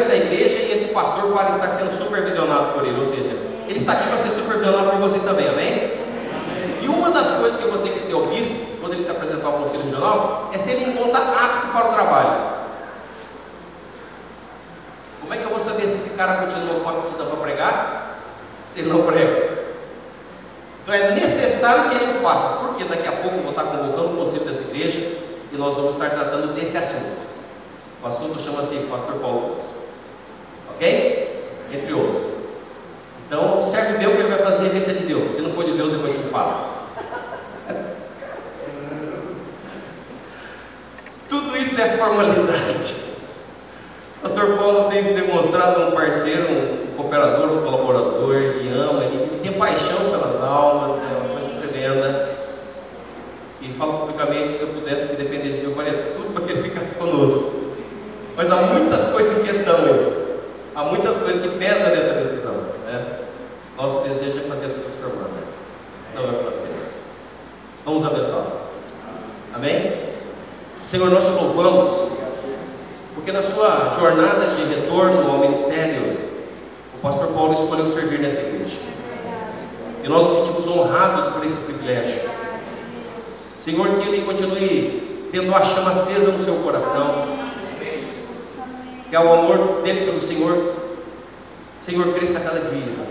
nessa igreja e esse pastor para estar sendo supervisionado por ele, ou seja, ele está aqui para ser supervisionado por vocês também, amém? E uma das coisas que eu vou ter que dizer ao bispo, quando ele se apresentar ao conselho regional, é se ele encontra apto para o trabalho. Como é que eu vou saber se esse cara continua com a aptidão para pregar, se ele não prega? Então é necessário que ele o faça, porque daqui a pouco eu vou estar convocando o conselho dessa igreja e nós vamos estar tratando desse assunto. O assunto chama-se Pastor Paulo Gomes, ok? Entre outros. Então observe bem o que ele vai fazer e vê se é de Deus. Se não for de Deus, depois você me fala. Tudo isso é formalidade. Pastor Paulo tem se demonstrado um parceiro, um cooperador, um colaborador. Ele ama, ele tem paixão pelas almas, é uma coisa tremenda. E falo publicamente, se eu pudesse, que dependesse de mim, eu faria tudo para que ele ficasse conosco. Mas há muitas coisas em questão aí. Há muitas coisas que pesam nessa decisão, né? Nosso desejo é fazer tudo que o Senhor manda. Não é o que nós queremos. Vamos abençoar. Amém? Senhor, nós te louvamos, porque na sua jornada de retorno ao ministério, o pastor Paulo escolheu servir nessa igreja. E nós nos sentimos honrados por esse privilégio. Senhor, que ele continue tendo a chama acesa no seu coração, que é o amor dele pelo Senhor, Senhor, cresça a cada dia.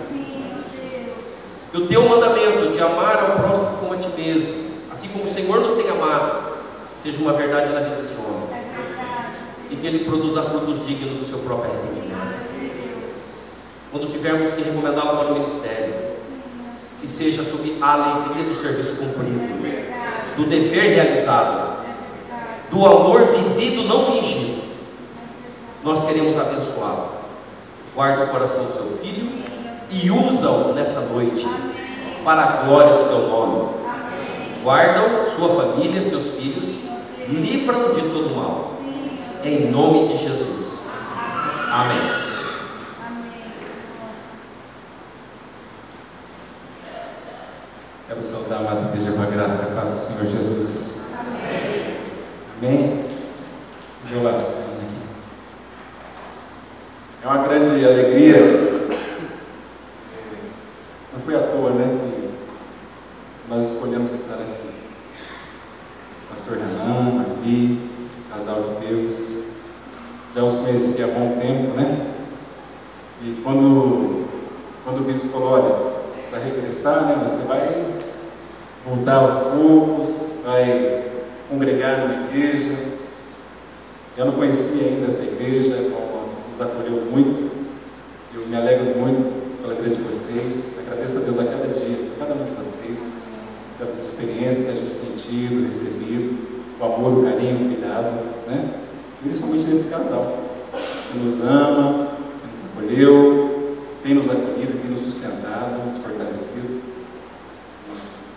Que o teu mandamento de amar ao próximo como a ti mesmo, assim como o Senhor nos tem amado, seja uma verdade na vida desse homem. E que ele produza frutos dignos do seu próprio arrependimento. Quando tivermos que recomendá-lo para o ministério, que seja sob a alegria do serviço cumprido, do dever realizado, do amor vivido, não fingido. Nós queremos abençoá-lo. Guarda o coração do seu filho e usa-o nessa noite para a glória do teu nome. Guarda-o, sua família, seus filhos, livra-o de todo mal. Em nome de Jesus. Amém. Quero saudar a amada igreja com a graça e a paz do Senhor Jesus. Amém. Amém? Meu lápis caindo aqui. É uma grande alegria. Não foi à toa, né? Que nós escolhemos estar aqui. Pastor Renan, Marli, casal de Deus. Já os conheci há bom tempo, né? E quando o bispo falou, olha, para regressar, né, você vai voltar aos poucos, vai congregar numa igreja. Eu não conhecia ainda essa igreja, nos acolheu muito. Eu me alegro muito pela vida de vocês. Agradeço a Deus a cada dia, por cada um de vocês, pelas experiências que a gente tem tido, recebido, o amor, o carinho, o cuidado, né? Principalmente desse casal, que nos ama, que nos acolheu, tem nos acolhido, tem nos sustentado, nos fortalecido.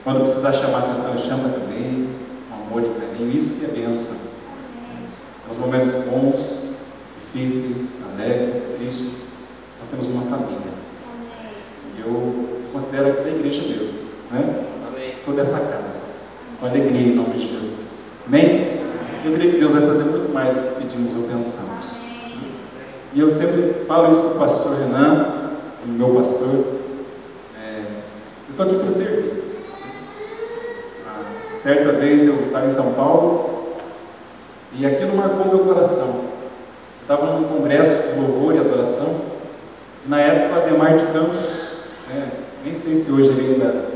Quando precisar chamar a atenção, chama também, com amor e carinho. Isso que é bênção. Nos momentos bons, difíceis, alegres, tristes, nós temos uma família. E eu considero aqui da igreja mesmo, né? Amém. Sou dessa casa, com alegria em nome de Jesus. Amém? Eu creio que Deus vai fazer muito mais do que pedimos ou pensamos. E eu sempre falo isso para o pastor Renan, o meu pastor. Eu estou aqui para servir. Certa vez eu estava em São Paulo e aquilo marcou meu coração. Eu estava num congresso de louvor e adoração. E na época, o Ademar de Campos, nem sei se hoje ele ainda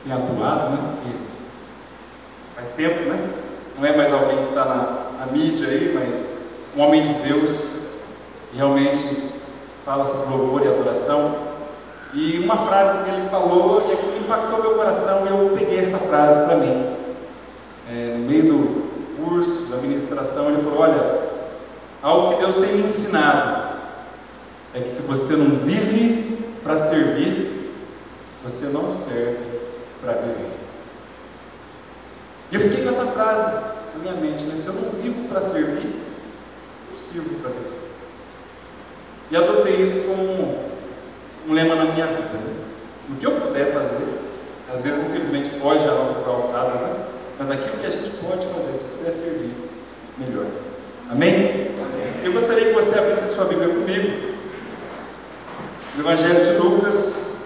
tem atuado, né? Porque faz tempo, né? Não é mais alguém que está na mídia aí, mas um homem de Deus, realmente fala sobre louvor e adoração. E uma frase que ele falou, e aquilo impactou meu coração, e eu peguei essa frase para mim. No meio do curso, da ministração, ele falou, olha, algo que Deus tem me ensinado, é que se você não vive para servir, você não serve para viver. E eu fiquei com essa frase na minha mente, né? Se eu não vivo para servir, eu sirvo para viver. E adotei isso como um lema na minha vida, né? O que eu puder fazer, às vezes infelizmente foge às nossas alçadas, né? Mas naquilo que a gente pode fazer, se puder servir, melhor. Amém? Eu gostaria que você abrisse a sua Bíblia comigo no Evangelho de Lucas,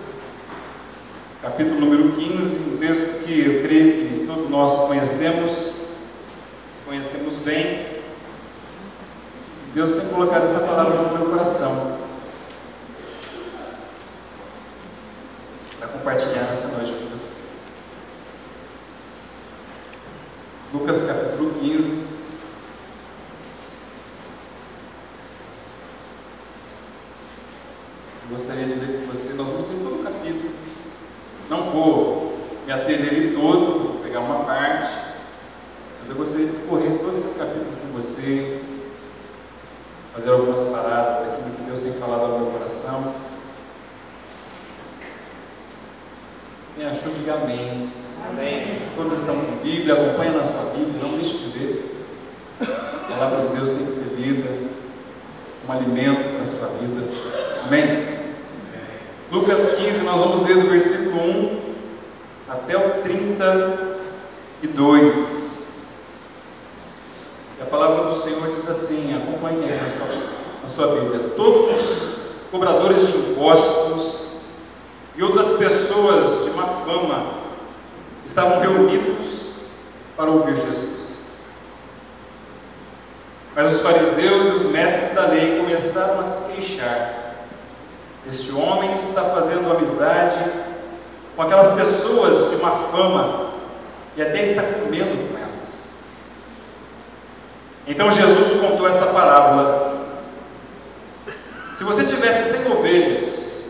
capítulo número 15, um texto que eu creio que todos nós conhecemos bem. Deus tem colocado essa palavra no meu coração para compartilhar nessa noite com você. Lucas capítulo 15. Eu gostaria de ler com você, nós vamos ler todo o capítulo. Não vou me ater nele todo, vou pegar uma parte, mas eu gostaria de escorrer todo esse capítulo com você, fazer algumas paradas daquilo que Deus tem falado ao meu coração. Quem achou, diga amém. Amém. Todos estão com Bíblia, acompanha na sua Bíblia, não deixe de ler. A palavra de Deus tem que ser lida, um alimento para a sua vida. Amém? Lucas 15, nós vamos ler do versículo 1 até o 32. E a palavra do Senhor diz assim, acompanhe aí na sua Bíblia. Todos os cobradores de impostos e outras pessoas de má fama estavam reunidos para ouvir Jesus. Mas os fariseus e os mestres da lei começaram a se queixar. Este homem está fazendo amizade com aquelas pessoas de má fama e até está comendo com elas. Então Jesus contou essa parábola. Se você tivesse 100 ovelhas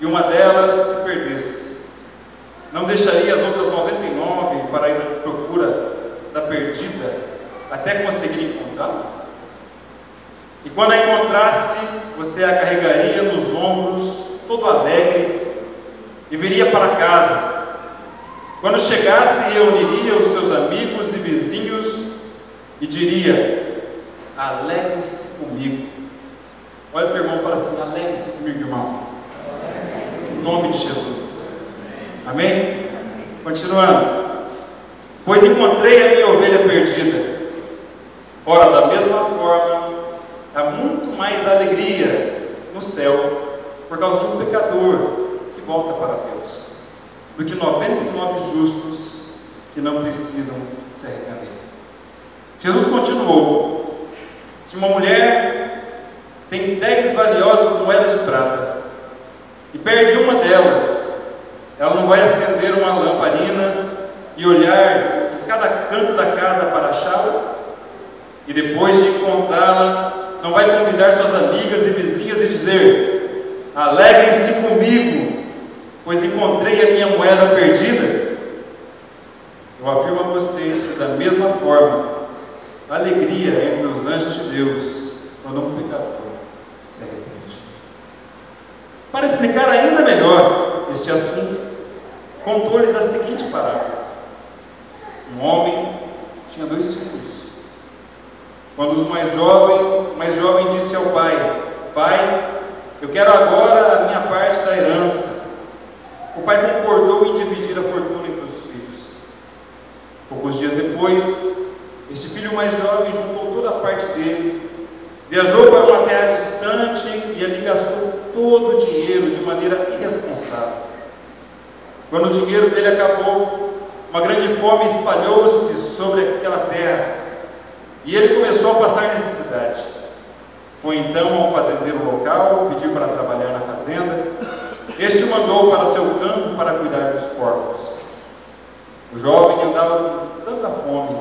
e uma delas se perdesse, não deixaria as outras 99 para ir à procura da perdida até conseguir encontrá-la? E quando a encontrasse, você a carregaria nos ombros, todo alegre, e viria para casa. Quando chegasse, reuniria os seus amigos e vizinhos e diria: alegre-se comigo. Olha para o irmão e fala assim: alegre-se comigo, irmão. Em nome de Jesus. Amém? Continuando. Pois encontrei a minha ovelha perdida. Ora, da mesma forma, há muito mais alegria no céu por causa de um pecador que volta para Deus do que 99 justos que não precisam se arrepender. Jesus continuou: se uma mulher tem 10 valiosas moedas de prata e perde uma delas, ela não vai acender uma lamparina e olhar em cada canto da casa para achá-la? E depois de encontrá-la, não vai convidar suas amigas e vizinhas e dizer: alegrem-se comigo, pois encontrei a minha moeda perdida? Eu afirmo a vocês que da mesma forma, a alegria entre os anjos de Deus quando um pecador se arrepende. Para explicar ainda melhor este assunto, contou-lhes a seguinte parábola. Um homem tinha 2 filhos. Quando o mais jovem disse ao pai: pai, eu quero agora a minha parte da herança. O pai concordou em dividir a fortuna entre os filhos. Poucos dias depois, este filho mais jovem juntou toda a parte dele, viajou para uma terra distante e ali gastou todo o dinheiro de maneira irresponsável. Quando o dinheiro dele acabou, uma grande fome espalhou-se sobre aquela terra e ele começou a passar necessidade. Foi então ao fazendeiro local pedir para trabalhar na fazenda. Este o mandou para o seu campo para cuidar dos porcos. O jovem andava com tanta fome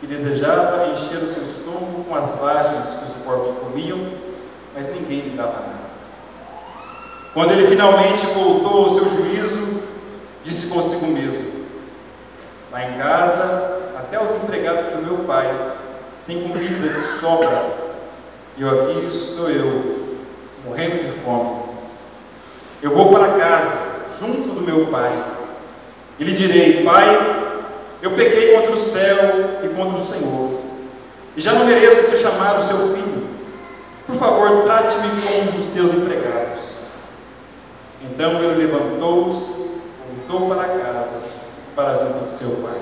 que desejava encher o seu estômago com as vagens que os porcos comiam, mas ninguém lhe dava nada. Quando ele finalmente voltou ao seu juízo, disse consigo mesmo: lá em casa, até os empregados do meu pai têm comida de sobra, e aqui estou eu, morrendo de fome. Eu vou para casa, junto do meu pai, e lhe direi: pai, eu pequei contra o céu e contra o Senhor, e já não mereço ser chamado seu filho. Por favor, trate-me como um dos teus empregados. Então ele levantou-se, voltou para casa, para junto de seu pai.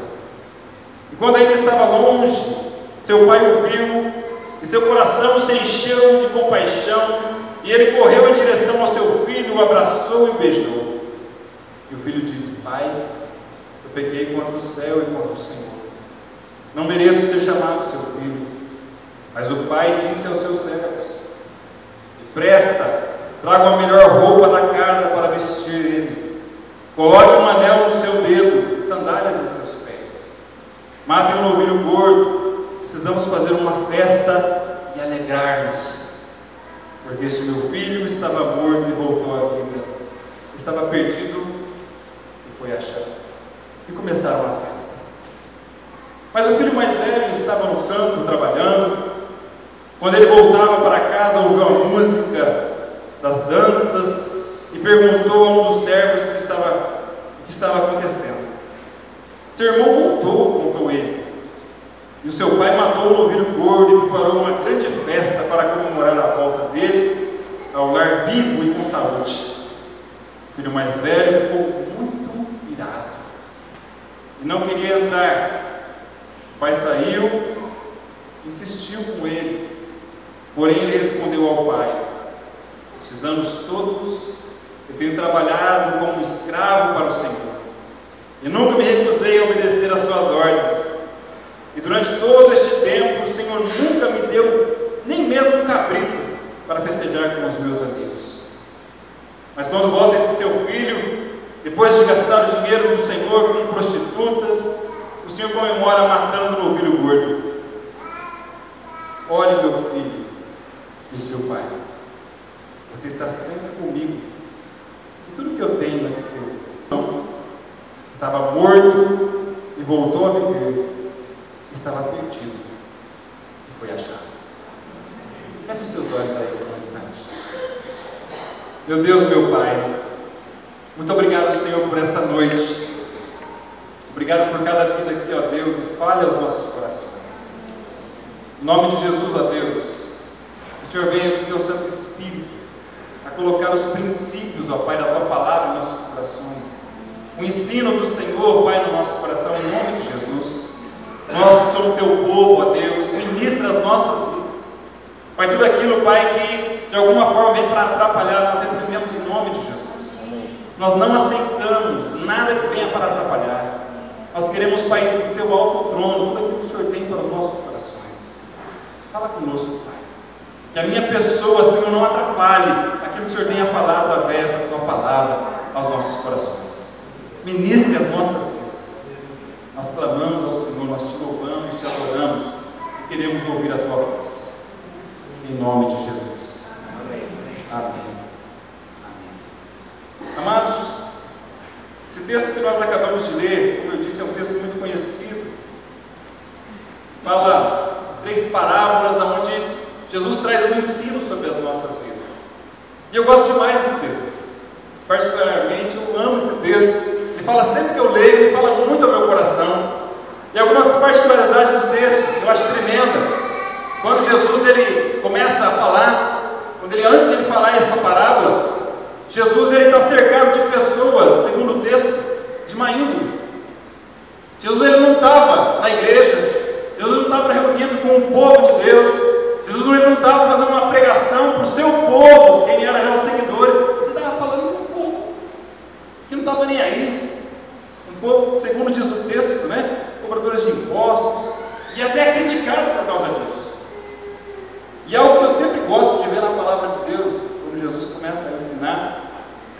E quando ainda estava longe, seu pai o viu e seu coração se encheu de compaixão, e ele correu em direção ao seu filho, o abraçou e o beijou. E o filho disse: Pai, eu pequei contra o céu e contra o Senhor. Não mereço ser chamado seu filho. Mas o pai disse aos seus servos: Depressa, tragam a melhor roupa da casa para vestir ele. Coloque um anel no seu dedo e sandálias em seus pés. Matem um novilho gordo. Precisamos fazer uma festa e alegrar-nos. Porque este meu filho estava morto e voltou à vida. Estava perdido e foi achado. E começaram a festa. Mas o filho mais velho estava no campo trabalhando. Quando ele voltava para casa, ouviu a música das danças e perguntou a um dos servos o que estava acontecendo. Seu irmão voltou, contou ele. E o seu pai matou um novilho gordo e preparou uma grande festa para comemorar a volta dele ao lar vivo e com saúde. O filho mais velho ficou muito irado e não queria entrar. O pai saiu, insistiu com ele, porém ele respondeu ao pai: Estes anos todos eu tenho trabalhado como escravo para o Senhor e nunca me recusei a obedecer às suas ordens. E durante todo este tempo o Senhor nunca me deu nem mesmo um cabrito para festejar com os meus amigos. Mas quando volta esse seu filho, depois de gastar o dinheiro do Senhor com prostitutas, o Senhor comemora matando o novilho gordo. Olhe, meu filho, disse meu pai, você está sempre comigo, e tudo que eu tenho é seu. Não, estava morto e voltou a viver. Estava perdido e foi achado. Feche os seus olhos aí por um instante. Meu Deus, meu Pai, muito obrigado, Senhor, por essa noite. Obrigado por cada vida aqui, ó Deus, e fale aos nossos corações. Em nome de Jesus, ó Deus, o Senhor venha com o teu Santo Espírito a colocar os princípios, ó Pai, da tua palavra em nossos corações. O ensino do Senhor, Pai, no nosso coração, em nome de Jesus. Nós que somos teu povo, ó Deus, ministra as nossas vidas. Pai, tudo aquilo, Pai, que de alguma forma vem para atrapalhar, nós repreendemos em nome de Jesus. Nós não aceitamos nada que venha para atrapalhar. Nós queremos, Pai, do teu alto trono, tudo aquilo que o Senhor tem para os nossos corações. Fala conosco, Pai. Que a minha pessoa, Senhor, não atrapalhe aquilo que o Senhor tem a falar através da tua palavra aos nossos corações. Ministre as nossas vidas. Nós clamamos ao Senhor, nós te louvamos, te adoramos e queremos ouvir a tua voz. Em nome de Jesus. Amém. Amém. Amém. Amados, esse texto que nós acabamos de ler, como eu disse, é um texto muito conhecido. Fala de 3 parábolas onde Jesus traz um ensino sobre as nossas vidas. E eu gosto demais desse texto. Particularmente, eu amo esse texto. Ele fala, sempre que eu leio, ele fala muito ao meu coração. E algumas particularidades do texto eu acho tremenda. Quando Jesus ele começa a falar, antes de ele falar essa parábola, Jesus ele está cercado de pessoas, segundo o texto, de má índole. Jesus ele não estava na igreja, Jesus não estava reunido com o povo de Deus, Jesus ele não estava fazendo uma pregação para o seu povo, quem eram os seguidores, ele estava falando com o povo, que não estava nem aí. Um povo, segundo diz o texto, cobradores de impostos, e até criticado por causa disso. E algo que eu sempre gosto de ver na palavra de Deus, quando Jesus começa a ensinar,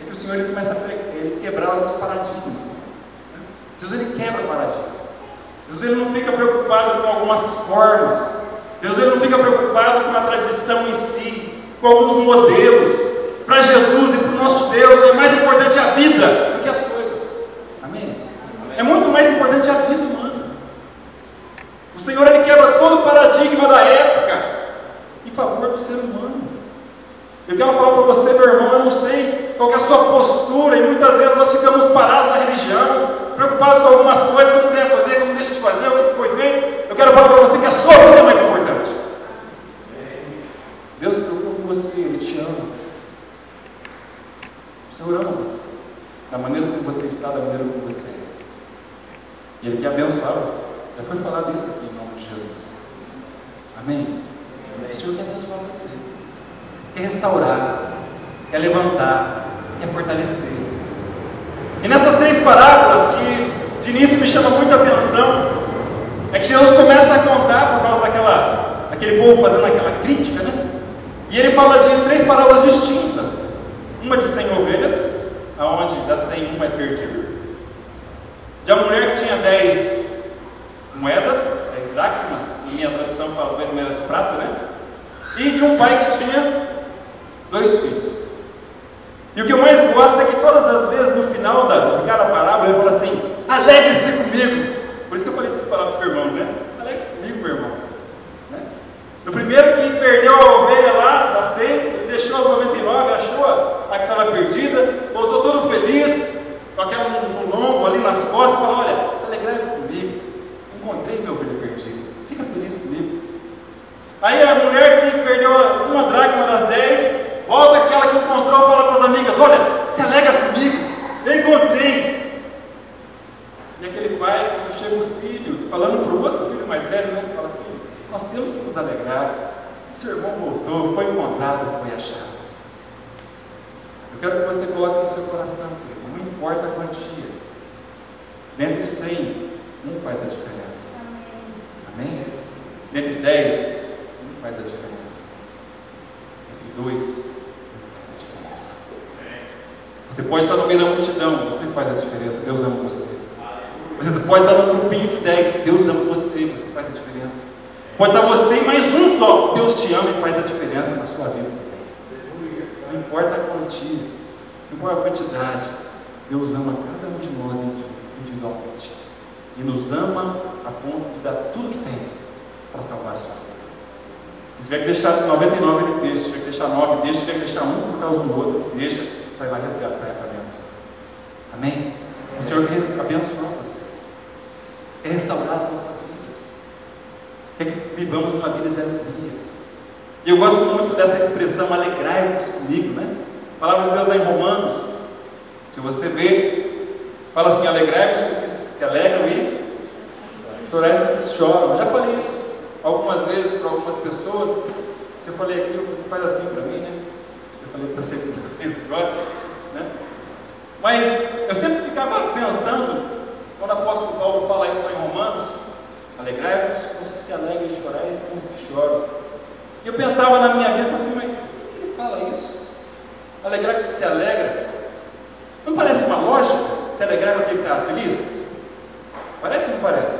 é que o Senhor ele começa a quebrar alguns paradigmas. Jesus ele quebra paradigma. Jesus ele não fica preocupado com algumas formas. Jesus ele não fica preocupado com a tradição em si, com alguns modelos. Para Jesus e para o nosso Deus é mais importante a vida do que as coisas. Amém? É muito mais importante a vida humana. O Senhor ele quebra todo o paradigma da época em favor do ser humano. Eu quero falar para você, meu irmão, eu não sei qual que é a sua postura, e muitas vezes nós ficamos parados na religião, preocupados com algumas coisas, como deve fazer, como deixa de fazer, o que foi feito. Eu quero falar para você que a sua vida é mais importante. Deus se preocupa com você, Ele te ama. O Senhor ama você, da maneira como você está, da maneira como você é. E Ele quer abençoar você. Já foi falado isso aqui em nome de Jesus. Amém? O Senhor quer abençoar você, quer restaurar, quer levantar, quer fortalecer. E nessas 3 parábolas, que de início me chama muita atenção, é que Jesus começa a contar por causa daquele povo fazendo aquela crítica, né? E ele fala de 3 parábolas distintas. Uma de 100 ovelhas, aonde das 100 uma é perdida. De uma mulher que tinha 10 moedas, 10 dracmas, em minha tradução fala 2 moedas de prata, né? E de um pai que tinha 2 filhos. E o que eu mais gosto é que todas as vezes no final de cada parábola ele fala assim: alegre-se comigo. Por isso que eu falei para você falar para o seu irmão, né? Alegre-se comigo, meu irmão. Né? No primeiro que perdeu a ovelha lá da 100, ele deixou as 99, achou a que estava perdida, voltou todo feliz, com aquela no lombo ali nas costas, falou: olha, alegrai-te comigo, encontrei minha ovelha perdida, fica feliz comigo. Aí a mulher que perdeu uma dracma das 10, volta aquela que encontrou, fala para as amigas: olha, se alegra comigo, eu encontrei. E aquele pai, quando chega o filho, falando para o outro filho mais velho, né? Fala: filho, nós temos que nos alegrar, o seu irmão voltou, foi encontrado, foi achado. Eu quero que você coloque no seu coração, filho, não importa a quantia, dentre 100, um faz a diferença. Amém? Dentre 10, um faz a diferença. Entre 2, um faz a diferença. Você pode estar no meio da multidão, você faz a diferença, Deus ama você. Você pode estar num grupinho de 10, Deus ama você, você faz a diferença. Pode estar você e mais um só, Deus te ama e faz a diferença na sua vida. Não importa a quantia, não importa a quantidade, Deus ama cada um de nós individualmente. E nos ama a ponto de dar tudo que tem para salvar a sua vida. Se tiver que deixar 99, ele deixa. Se tiver que deixar 9, deixa. Se tiver que deixar um por causa do outro, deixa. Vai lá resgatar para abençoar. Amém? O Senhor quer abençoar você, quer restaurar as nossas vidas, quer que vivamos uma vida de alegria. E eu gosto muito dessa expressão: alegrai-vos comigo, né? A palavra de Deus lá em Romanos, se você ver, fala assim: alegrai-vos com que se alegram e chorais com que choram. Eu já falei isso algumas vezes para algumas pessoas. Se eu falei aquilo, você faz assim para mim, né? Se eu falei para você agora, né? Mas eu sempre ficava pensando, quando o apóstolo Paulo fala isso lá em Romanos: alegrai-vos com os que se alegram e chorais com os que choram. E eu pensava na minha vida assim: mas por que ele fala isso? Alegrar com o que se alegra? Não parece uma lógica? Se alegrar com aquele que está feliz? Parece ou não parece?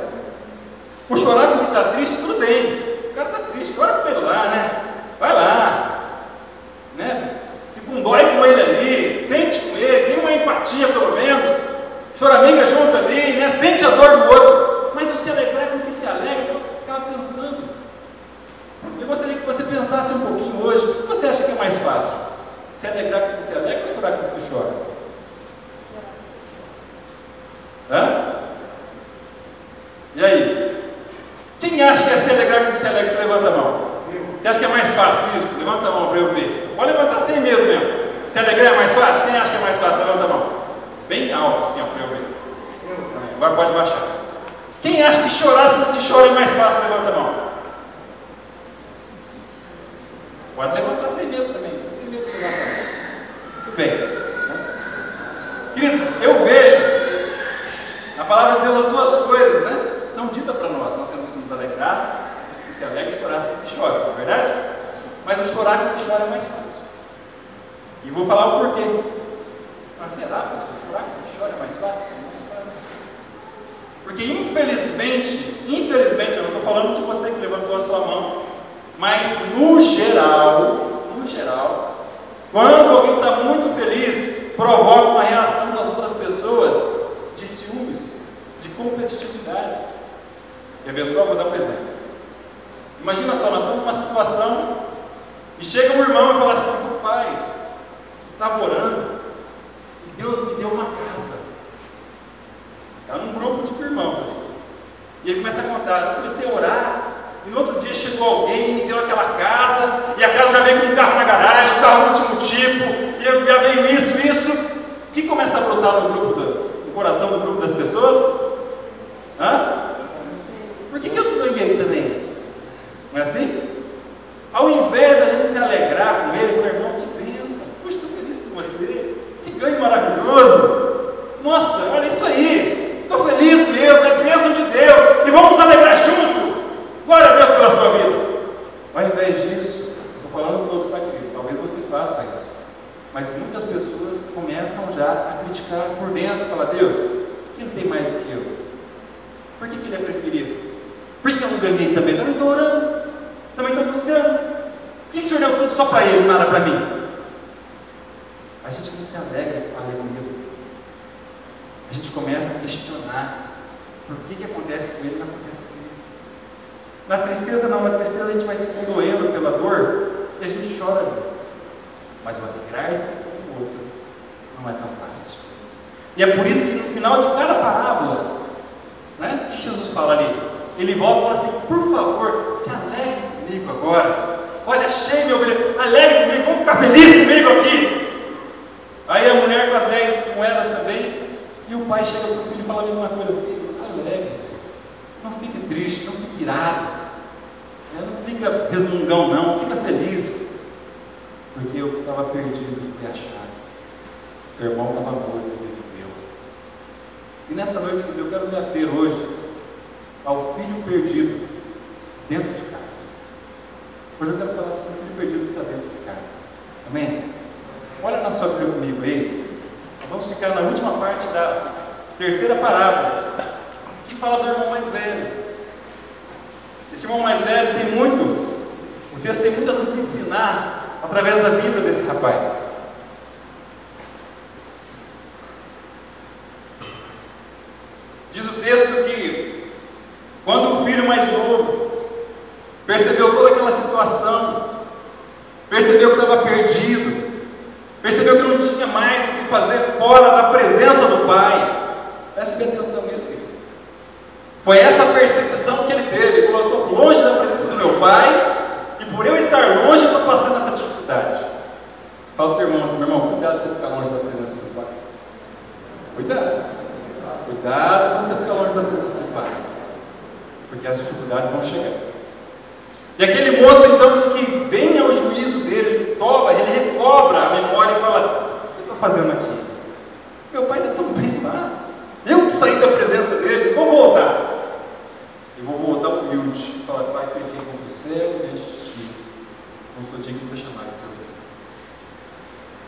O chorar com o que está triste, tudo bem. O cara está triste, chora com ele lá, né? Vai lá, né? Se condói com ele ali, sente com ele, tem uma empatia pelo menos, choraminga junto ali, né? Sente a dor do outro. Mas o se alegrar com o que se alegra, eu ficava pensando. Eu gostaria que você pensasse um pouquinho hoje: o que você acha que é mais fácil? Se alegrar com o que se alegra ou chorar com os que choram? Hã? E aí? Quem acha que é se alegrar com o que se alegra? Levanta a mão. Quem acha que é mais fácil isso? Levanta a mão para eu ver. Pode levantar sem medo mesmo. Se alegrar é mais fácil? Quem acha que é mais fácil? Levanta a mão. Bem alto assim, para eu ver. Agora pode baixar. Quem acha que chorar com o que chora é mais fácil? Levanta a mão. Pode levantar sem medo também. Não tem medo de levantar a mão. Tudo bem. Queridos, eu vejo na palavra de Deus as duas coisas, né? São ditas para nós. Nós temos que nos alegrar, os que se alegram, e chorar com o que choram, não é verdade? Mas o chorar com o que chora é mais fácil. E vou falar o porquê. Mas será, pastor? Chorar com o que chora é mais fácil? É mais fácil. Porque infelizmente, eu não estou falando de você que levantou a sua mão, mas no geral, quando alguém está muito feliz, provoca uma reação das outras pessoas de ciúmes, de competitividade. Quer ver só? Vou dar um exemplo. Imagina só, nós estamos numa situação e chega um irmão e fala assim: rapaz, estava orando e Deus me deu uma casa. Está num grupo de irmãos ali. E ele começa a contar: eu comecei a orar e no outro dia chegou alguém e me deu aquela casa, e a casa já veio com um carro na garagem, um carro do último tipo, e já veio isso. O que começa a brotar no grupo, no coração do grupo das pessoas? Hã? Por que eu não ganhei também? Não é assim? gostoso. Nossa, olha isso aí. Estou feliz mesmo, é bênção de Deus. E vamos nos alegrar junto. Glória a Deus pela sua vida. Ao invés disso, estou falando todos, tá, querido? Talvez você faça isso. Mas muitas pessoas começam já a criticar por dentro. Falar, Deus, por que ele tem mais do que eu? Por que ele é preferido? Por que eu não ganhei também? Também estou orando. Também estou buscando. Por que o Senhor deu tudo só para ele, nada para mim? A gente não se alegra com a alegria. A gente começa a questionar por que acontece com ele e não acontece comigo. Na tristeza não, na tristeza a gente vai se condoendo pela dor e a gente chora junto. Mas o alegrar-se com o outro não é tão fácil. E é por isso que no final de cada parábola, né, que Jesus fala ali, ele volta e fala assim, por favor, se alegre comigo agora. Olha, achei meu filho, alegre comigo, vamos ficar felizes comigo aqui. Aí a mulher com as 10 moedas também, e o pai chega para o filho e fala a mesma coisa, filho, alegre-se, não fique triste, não fique irado, não fica resmungão não, fica feliz, porque eu estava perdido fui achado, teu irmão estava morto e viveu. E nessa noite que eu quero me ater hoje ao filho perdido dentro de casa. Hoje eu quero falar sobre o filho perdido que está dentro de casa. Amém? Olha na sua Bíblia comigo aí. Nós vamos ficar na última parte da terceira parábola, que fala do irmão mais velho. Esse irmão mais velho tem muito, o texto tem muito a nos ensinar através da vida desse rapaz. Diz o texto que quando o filho mais novo percebeu toda aquela situação, percebeu que estava perdido, percebeu que não tinha mais o que fazer fora da presença do pai. Preste bem atenção nisso, querido. Foi essa percepção que ele teve. Ele falou, eu estou longe da presença do meu pai, e por eu estar longe, eu estou passando essa dificuldade. Fala para o teu irmão assim, meu irmão, cuidado você ficar longe da presença do pai. Cuidado. Cuidado quando você ficar longe da presença do pai, porque as dificuldades vão chegar. E aquele moço então diz que vem ao juízo dele, ele recobra a memória e fala, o que eu estou fazendo aqui? Meu pai está tão bem lá, eu saí da presença dele, vou voltar. E vou voltar humilde e falar, pai, pequei contra o céu diante de ti, não sou digno de ser chamado seu filho.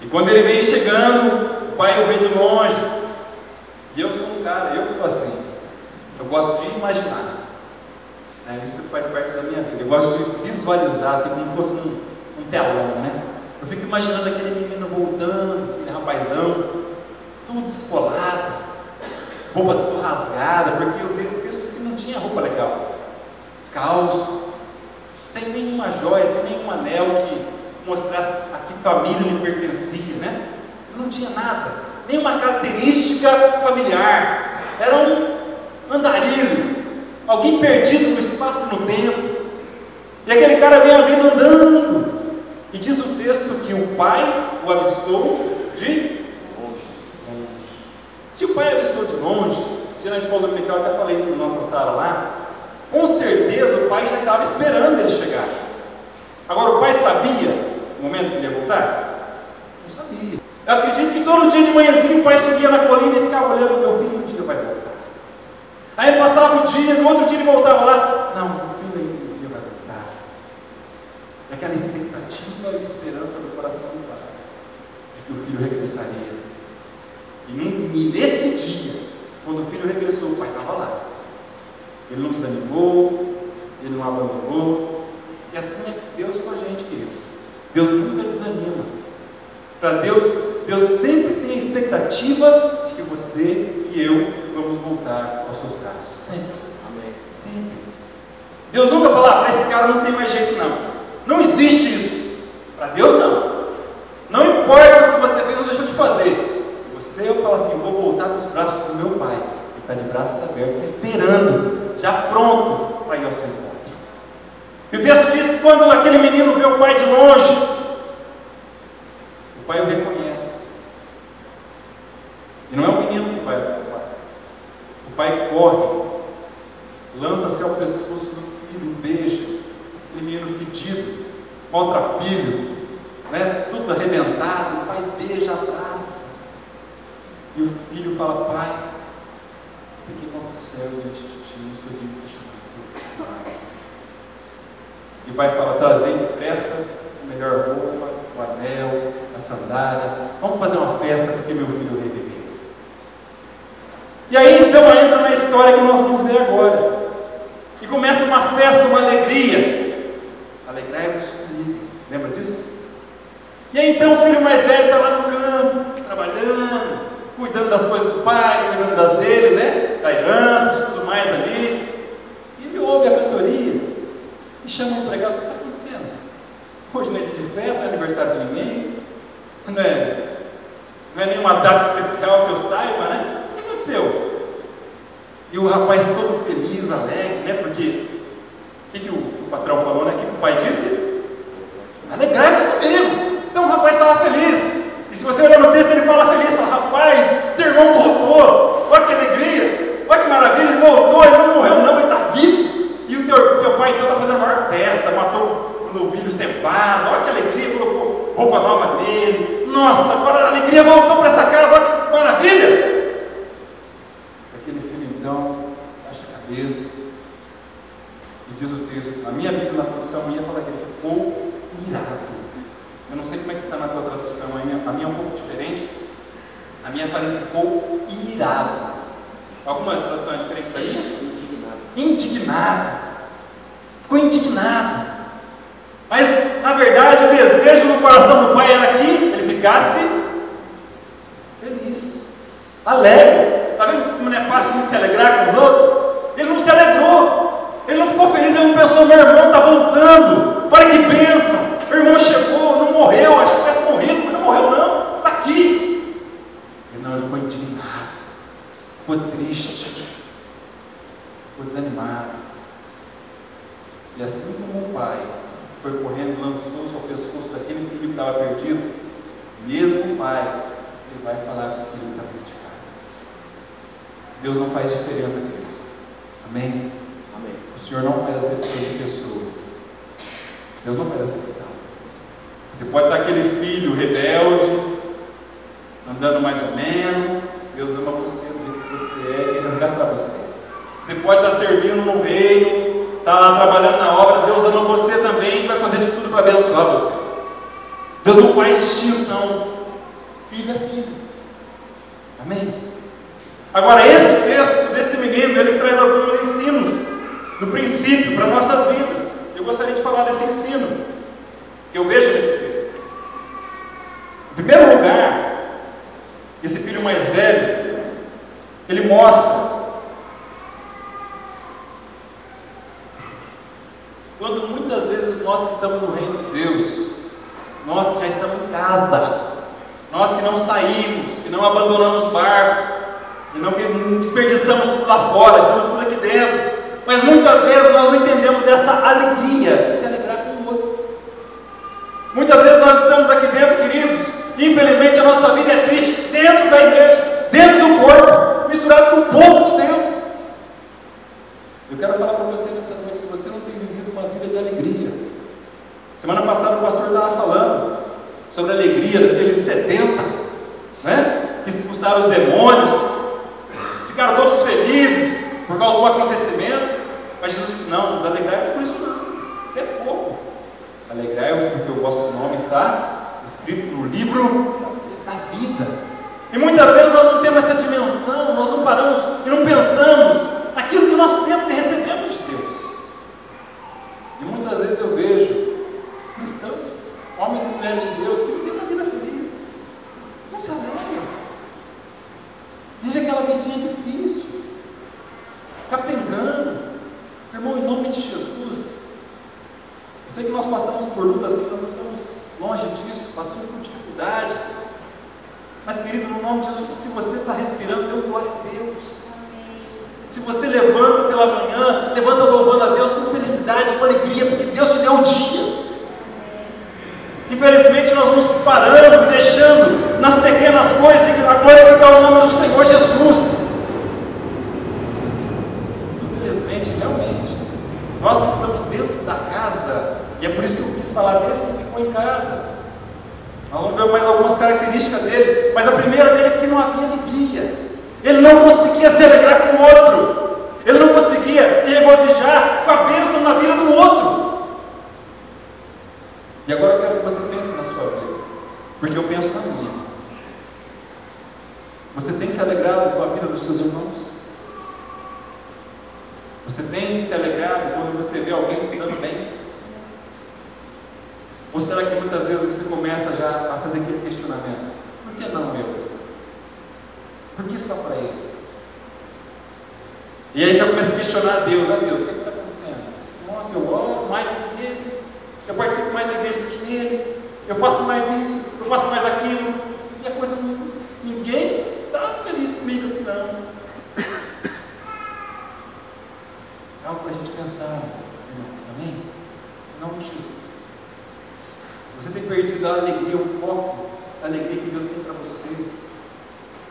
E quando ele vem chegando, o pai o vê de longe, e eu sou um cara, eu sou assim, eu gosto de imaginar. Isso faz parte da minha vida. Eu gosto de visualizar, assim, como se fosse um telão, né? Eu fico imaginando aquele menino voltando, aquele rapazão, tudo descolado, roupa tudo rasgada, porque o texto diz que não tinha roupa legal, descalço, sem nenhuma joia, sem nenhum anel que mostrasse a que família ele pertencia, né? Não tinha nada, nenhuma característica familiar, era um andarilho, alguém perdido no espaço e no tempo. E aquele cara vem a vida andando. E diz o texto que o pai o avistou de longe. Se o pai avistou de longe, se na escola dominical, eu até falei isso na nossa sala lá, com certeza o pai já estava esperando ele chegar. Agora o pai sabia o momento que ele ia voltar? Não sabia. Eu acredito que todo dia de manhãzinho o pai subia na colina e ficava olhando, meu filho um dia vai voltar. Aí passava o dia, no outro dia ele voltava lá. Não, o filho ainda um dia vai voltar. É aquela expectativa e esperança do coração do pai, de que o filho regressaria. E nesse dia, quando o filho regressou, o pai estava lá. Ele não desanimou, ele não abandonou. E assim é Deus com a gente, queridos. Deus nunca desanima. Para Deus sempre tem a expectativa de que você e eu vamos voltar aos seus braços. Sempre. Amém. Sempre. Deus nunca fala, esse cara não tem mais jeito não. Não existe isso. Para Deus não. Não importa o que você fez ou deixou de fazer. Se você falar assim, vou voltar para os braços do meu pai, ele está de braços abertos, esperando, já pronto para ir ao seu encontro. E o texto diz que quando aquele menino vê o pai de longe, o pai o reconhece. E não é o menino que vai ao pai. O pai corre, lança-se ao pescoço do filho, beija, aquele menino fedido, maltrapilho, né? Tudo arrebentado, o pai beija, abraça. filho fala: pai, eu pequei contra o céu diante de ti, não sou digno de ser chamado de seu filho mais. E o pai fala: trazei depressa a melhor roupa, o anel, a sandália, vamos fazer uma festa porque meu filho reviveu. E aí então entra na história que nós vamos ver agora. E começa uma festa, uma alegria. Alegrai-vos comigo. Lembra disso? E aí então o filho mais velho está lá no campo, trabalhando, cuidando das coisas do pai, cuidando das dele, né? Da herança, de tudo mais ali. E ele ouve a cantoria e chama o empregado: o que está acontecendo? Hoje não é dia de festa, não é aniversário de ninguém, não é nenhuma data especial que eu saiba, né? O que aconteceu? E o rapaz todo feliz, alegre, né? Porque o que o patrão falou, né? O que o pai disse? Alegrai-vos comigo. Então o rapaz estava feliz. E se você olhar no texto, ele fala feliz, fala: rapaz, teu irmão voltou, olha que alegria, olha que maravilha, ele voltou, ele não morreu não, ele está vivo. E o teu pai então está fazendo a maior festa, matou um novilho cevado, olha que alegria, colocou roupa nova nele. Nossa, agora a alegria voltou para essa casa, olha que maravilha. Aquele filho então baixa a cabeça e diz o texto, a minha Bíblia, na tradução minha, fala que ele ficou irado. Eu não sei como é que está na tua tradução, a minha é um pouco diferente. A minha fala que ele ficou irado. Alguma tradução é diferente da minha? Indignado. Ficou indignado. Mas, na verdade, o desejo no coração do pai era que ele ficasse feliz, alegre. Está vendo como não é fácil se alegrar com os outros? Ele não se alegrou. Ele não ficou feliz, ele não pensou: meu irmão está voltando. Olha que bênção. Meu irmão chegou, não morreu, acho que tivesse morrido, mas não morreu não, está aqui. Ele ficou indignado, ficou triste, ficou desanimado. E assim como o pai foi correndo e lançou-se ao pescoço daquele filho que estava perdido, mesmo o pai, ele vai falar que o filho está dentro de casa. Deus não faz diferença, queridos. Amém? Amém. O Senhor não faz acepção de pessoas. Deus não faz acepção. Você pode estar aquele filho rebelde, andando mais ou menos. Deus ama você do jeito que você é e quer resgatar você. Você pode estar servindo no reino, está lá trabalhando na obra. Deus ama você também e vai fazer de tudo para abençoar você. Deus não faz distinção. Filho é filho. Amém? Agora, esse texto desse menino, ele traz alguns ensinos do princípio para nossas vidas. Eu gostaria de falar desse ensino que eu vejo nesse texto. Em primeiro lugar, esse filho mais velho, ele mostra quando muitas vezes nós que estamos no reino de Deus, nós que já estamos em casa, nós que não saímos, que não abandonamos o barco, que não desperdiçamos tudo lá fora, estamos tudo aqui dentro, mas muitas vezes nós não entendemos essa alegria de se alegrar com o outro. Muitas vezes nós estamos aqui dentro, queridos, e infelizmente a nossa vida é triste dentro da igreja, dentro do corpo, misturado com o povo de Deus. Eu quero falar para você nessa noite, se você não tem vivido uma vida de alegria. Semana passada o pastor estava falando sobre a alegria daqueles 70, né, que expulsaram os demônios, ficaram todos felizes por causa do acontecimento, mas Jesus disse: não, nos alegrai-vos por isso não, isso é pouco. Alegrai-vos porque o vosso nome está escrito no livro da vida. E muitas vezes nós não temos essa dimensão, nós não paramos e não pensamos naquilo que nós temos e recebemos de Deus. E muitas vezes eu vejo cristãos, homens e mulheres de Deus, que não têm uma vida feliz, não se alegram, vive aquela vidinha difícil, capengando. Irmão, em nome de Jesus, eu sei que nós passamos por lutas assim, nós não estamos longe disso, passamos por dificuldade, mas querido, no nome de Jesus, se você está respirando, dê glória a Deus. Se você levanta pela manhã, levanta louvando a Deus com felicidade, com alegria, porque Deus te deu um dia. Infelizmente nós vamos parando e deixando nas pequenas coisas a glorificar o nome do Senhor Jesus. Infelizmente, realmente, nós que estamos dentro da casa, e é por isso que eu quis falar desse que ficou em casa, nós vamos ver mais algumas características dele, mas a primeira dele é que não havia alegria. Ele não conseguia se alegrar com o outro. Ele não conseguia se regozijar com a bênção na vida do outro. E agora eu quero que você pense na sua vida, porque eu penso na minha. Você tem se alegrado com a vida dos seus irmãos? Você tem se alegrado quando você vê alguém se dando bem? Ou será que muitas vezes você começa já a fazer aquele questionamento? Por que não eu? Por que só para ele? E aí já começa a questionar a Deus. Deus, o que está acontecendo? Nossa, eu oro mais do que ele, eu participo mais da igreja do que ele, eu faço mais isso, eu faço mais aquilo, e a coisa ninguém está feliz comigo assim não. É algo para a gente pensar, irmãos, amém? Em nome de Jesus. Se você tem perdido a alegria, o foco da alegria que Deus tem para você,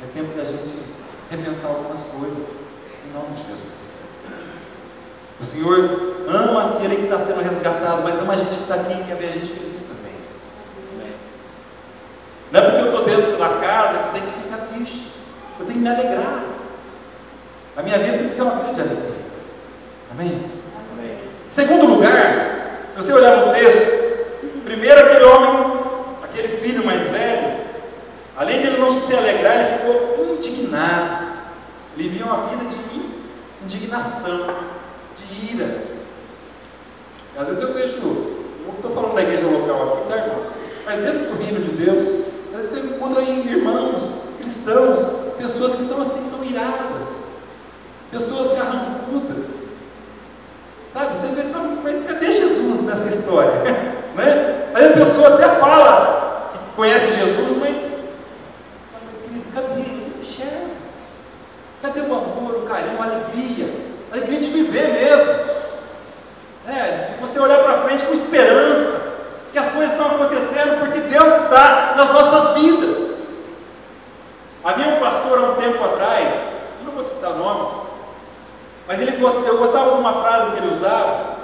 é tempo da gente repensar algumas coisas, em nome de Jesus. O Senhor ama aquele que está sendo resgatado, mas ama a gente que está aqui e quer ver a gente feliz também. Não é porque eu estou dentro da casa que eu tenho que ficar triste. Eu tenho que me alegrar. A minha vida tem que ser uma vida de alegria. Amém? Amém. Segundo lugar, se você olhar no texto, primeiro aquele homem, aquele filho mais velho, além de ele não se alegrar, ele ficou indignado. Ele vivia uma vida de indignação, de ira. Às vezes eu vejo, não estou falando da igreja local aqui, tá, irmãos? Mas dentro do reino de Deus, às vezes você encontra aí irmãos, cristãos, pessoas que são assim, são iradas, pessoas carrancudas, sabe? Você vê, mas cadê Jesus nessa história? Né? Aí a pessoa até fala que conhece Jesus, mas querido, cadê? Não enxerga. Cadê o amor, o carinho, a alegria de viver mesmo, de você olhar para frente com esperança de que as coisas estão acontecendo porque Deus está nas nossas vidas. Havia um pastor há um tempo atrás, eu não vou citar nomes, mas eu gostava de uma frase que ele usava,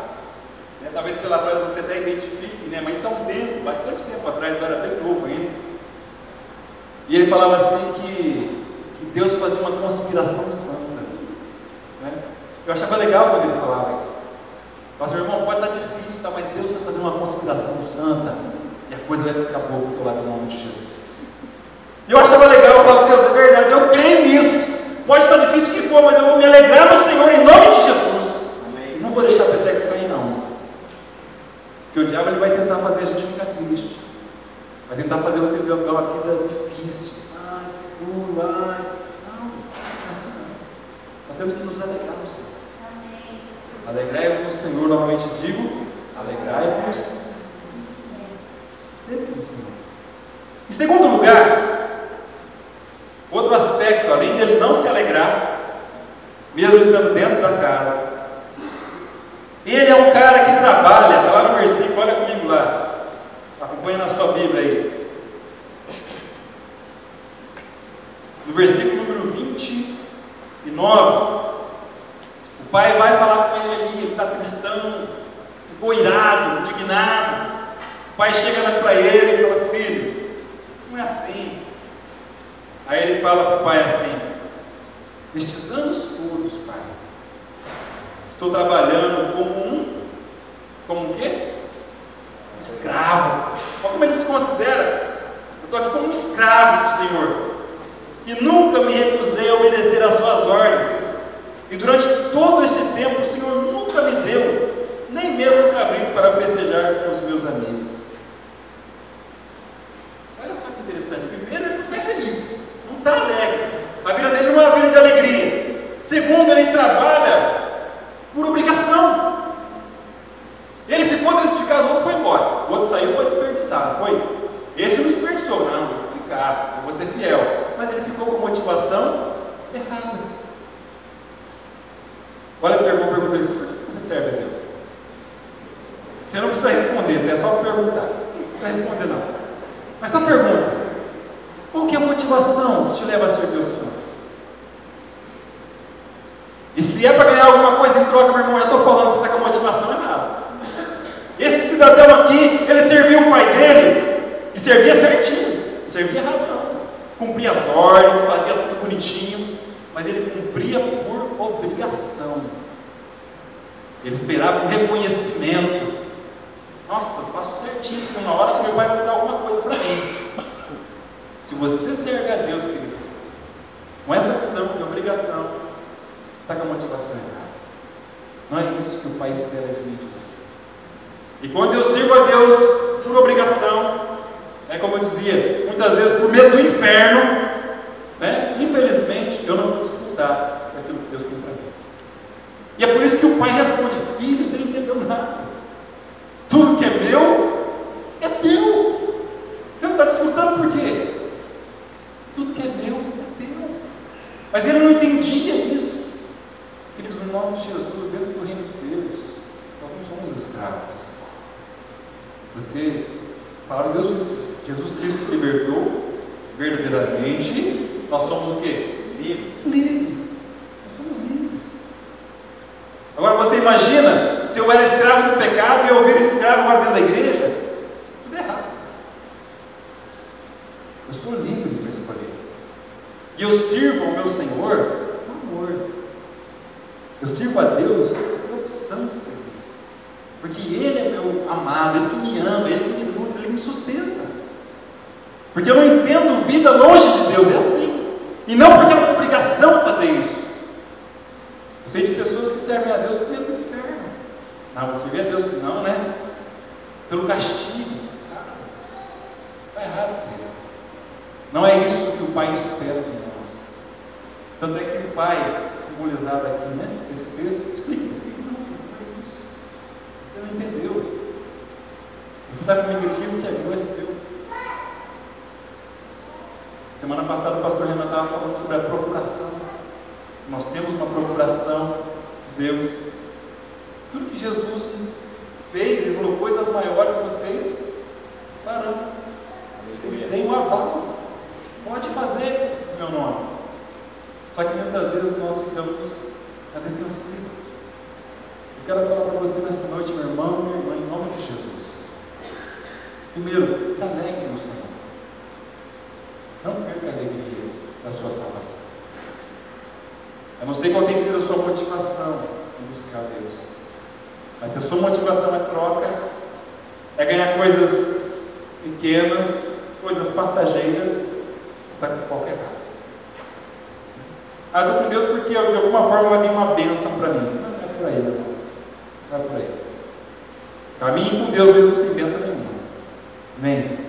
talvez pela frase você até identifique, mas isso há um tempo, bastante tempo atrás, eu era bem novo ainda, e ele falava assim que Deus fazia uma conspiração santa, Eu achava legal quando ele falava isso. Pastor, irmão, pode estar difícil, mas Deus vai fazer uma conspiração santa e a coisa vai ficar boa do teu lado em nome de Jesus. E eu achava legal, eu falava, Deus, é verdade, eu creio nisso. Pode estar difícil que for, mas eu vou me alegrar no Senhor em nome de Jesus. Amém. Não vou deixar a peteca cair, não. Porque o diabo ele vai tentar fazer a gente ficar triste. Vai tentar fazer você viver uma vida difícil. Ai, que duro, Não, não é assim não. Nós temos que nos alegrar no Senhor. Amém, Jesus. Alegrai-vos no Senhor, novamente digo, alegrai-vos sempre no Senhor. Em segundo lugar, outro aspecto, além de ele não se alegrar, mesmo estando dentro da casa, ele é um cara que trabalha, está lá no versículo, olha comigo lá, acompanha na sua Bíblia aí, no versículo número 29, o pai vai falar com ele ali, ele está tristão, ficou irado, indignado. O pai chega para ele e fala, filho, não é assim. Aí ele fala para o pai assim, estes anos todos, pai, estou trabalhando como o quê? Escravo. Olha como ele se considera. Eu estou aqui como um escravo do Senhor. E nunca me recusei a obedecer às suas ordens. E durante todo esse tempo o Senhor nunca me deu nem mesmo um cabrito para festejar com os meus amigos. Olha só que interessante. Primeiro, ele não é feliz, não está alegre. A vida dele não é uma vida de alegria. Segundo, ele trabalha por obrigação. Ele ficou dentro de casa, o outro foi embora. O outro saiu, foi desperdiçado, foi? Esse não desperdiçou, não, eu vou ficar, eu vou ser fiel. Mas ele ficou com motivação errada. Olha, eu perguntei assim, por que você serve a Deus? Você não precisa responder, é só perguntar. Não precisa responder não. Mas só pergunta. Qual que é a motivação que te leva a servir o Senhor? E se é para ganhar alguma coisa em troca, meu irmão, eu estou falando, você está com a motivação errada. Esse cidadão aqui, ele serviu o pai dele e servia certinho. Não servia errado não. Cumpria as ordens, fazia tudo bonitinho. mas ele cumpria por obrigação. Ele esperava um reconhecimento. Nossa, eu faço certinho, porque uma hora que meu pai vai dar alguma coisa para mim. Se você serve a Deus, querido, com essa visão de obrigação, você está com a motivação errada. Não é isso que o Pai espera de mim e de você. E quando eu sirvo a Deus por obrigação, é como eu dizia, muitas vezes por medo do inferno, né? Infelizmente eu não vou desfrutar daquilo que Deus tem para mim. E é por isso que o Pai responde: filho, você não entendeu nada. Tudo que é meu é teu. Você não está desfrutando por quê? Tudo que é meu é teu. Mas ele não entendia isso. Queridos, no nome de Jesus, dentro do reino de Deus, nós não somos escravos. Você, a palavra de Deus diz: Jesus Cristo te libertou verdadeiramente. Nós somos o quê? Livres. Livres. Nós somos livres. Agora você imagina, se eu era escravo do pecado e eu viro escravo agora dentro da igreja, tudo errado. Eu sou livre para escolher. E eu sirvo ao meu Senhor com amor. Eu sirvo a Deus por opção de servir. Porque Ele é meu amado, Ele que me ama, Ele que me nutre, Ele me sustenta. Porque eu não entendo vida longe de Deus, é assim. E não porque é uma obrigação fazer isso. Eu sei de pessoas que servem a Deus por medo do inferno. Não, vou servir a Deus não, né? Pelo castigo. Está errado, querido. Não é isso que o Pai espera de nós. Tanto é que o Pai, simbolizado aqui, né? Esse texto, explica para o filho: não, filho, não é isso. Você não entendeu. Você está comigo aquilo que é meu, é seu. Semana passada o pastor Renan estava falando sobre a procuração. Nós temos uma procuração de Deus. Tudo que Jesus fez, Ele falou: coisas maiores vocês farão. Vocês têm um aval. Pode fazer em meu nome. Só que muitas vezes nós ficamos na defensiva. Eu quero falar para você nessa noite, meu irmão, minha irmã, em nome de Jesus. Primeiro, se alegre no Senhor. Não perca a alegria da sua salvação. Eu não sei qual tem sido a sua motivação em buscar Deus, mas se a sua motivação é troca, é ganhar coisas pequenas, coisas passageiras, você está com o foco errado. Estou com Deus porque de alguma forma vai vir uma bênção para mim. Não é por aí, não. Não é por aí. Caminhe com Deus mesmo sem bênção nenhuma. Amém?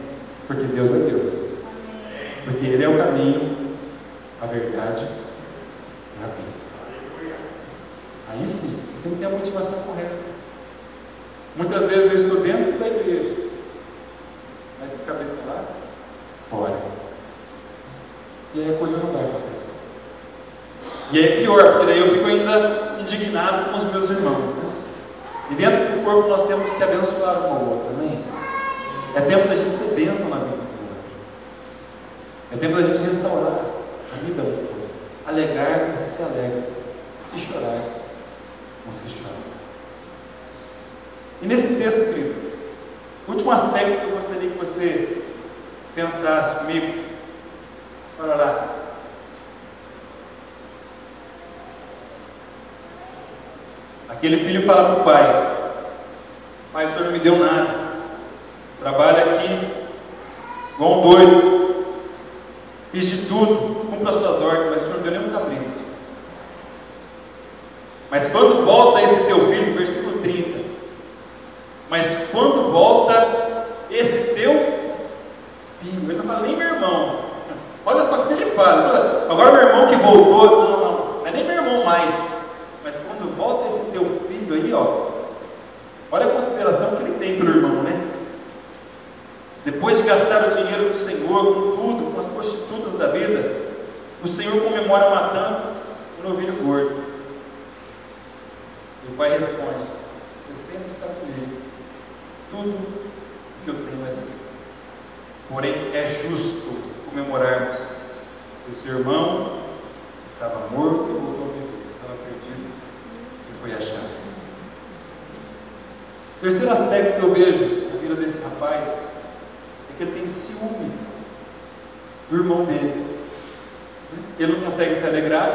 Porque Deus é Deus. Porque Ele é o caminho, a verdade e a vida. Aí sim, tem que ter a motivação correta. Muitas vezes eu estou dentro da igreja, mas com a cabeça lá fora. E aí a coisa não vai acontecer. E aí é pior, porque daí eu fico ainda indignado com os meus irmãos, né? E dentro do corpo nós temos que abençoar um ao outro, amém? É tempo da gente ser bênção na vida. É tempo da gente restaurar a vida um do outro. Alegrar com os que se alegram. E chorar com os que choram. E nesse texto, querido, o último aspecto que eu gostaria que você pensasse comigo. Olha lá. Aquele filho fala para o pai: pai, o senhor não me deu nada. Trabalha aqui igual um doido. Fiz de tudo, cumpro as suas ordens, mas o senhor não deu nem um cabrito. Mas quando volta esse teu filho, versículo 30, mas quando volta esse teu filho, ele não fala nem meu irmão, olha só o que ele fala, agora meu irmão que voltou, não é nem meu irmão mais, mas quando volta esse teu filho aí, ó, olha a consideração que ele tem pelo irmão, né? Depois de gastar o dinheiro do Senhor com tudo, com as prostitutas da vida, o Senhor comemora matando um novilho gordo. E o pai responde: você sempre está comigo, tudo que eu tenho é seu. Porém é justo comemorarmos que o seu irmão estava morto e voltou a viver, estava perdido e foi achado. O terceiro aspecto que eu vejo na vida desse rapaz é que ele tem ciúmes do irmão dele. Ele não consegue se alegrar